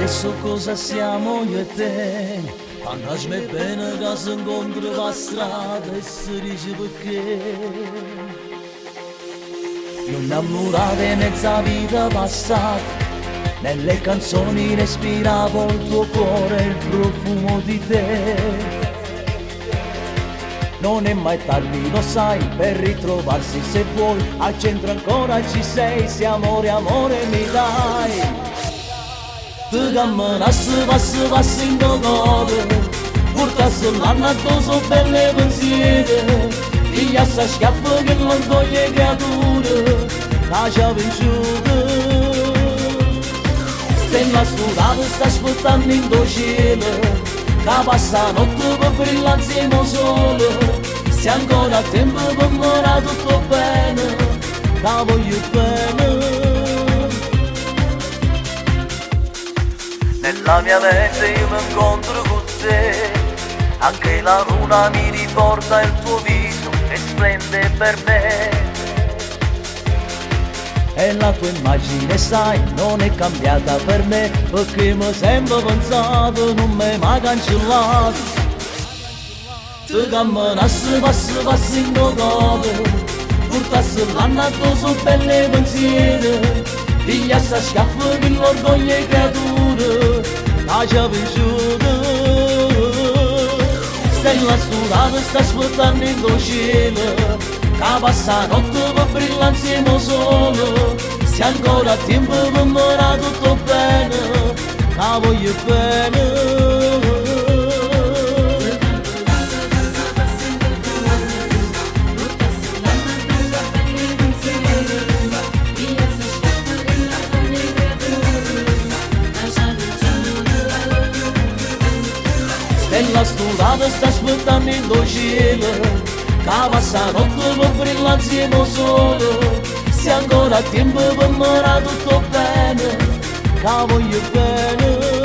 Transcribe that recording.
adesso cosa siamo io e te? Fantasmi bene che si incontra la strada e si dice perché. Io innamorata e mezza vita passata, nelle canzoni respiravo il tuo cuore, il profumo di te. Non è mai tardi, lo sai, per ritrovarsi se vuoi. Al centro ancora ci sei, se amore, amore mi dai. Tu camminassi, passi in cuore, portassi l'anno addosso belle pensieri. Pigliassi a schiaffo che non toglie creature, lasciavi giù. Stella sudata sta aspettando in tuo cielo, che passa notte per brillare insieme al sole. Se ancora a tempo per morire tutto bene, che voglio bene. Nella mia mente io mi incontro con te, anche la luna mi riporta il tuo viso che splende per me. E la tua immagine sai non è cambiata per me, perché mi sembra pensato, non mi hai mai cancellato. Tu camminassi, passi in cuore, portassi l'anno addosso belle pensieri. Pigliassi a schiaffo che l'orgoglio è creature, lasciavi giù. Stella sudata sta aspettando in tuo cielo, che passa notte per brillare insieme al sole. Se ancora a tempo per morire tutto bene, che voglio bene. Stella sudata sta aspettando in tuo cielo, che passa notte per brillare insieme al sole. Se ancora a tempo per morire tutto bene, che voglio bene.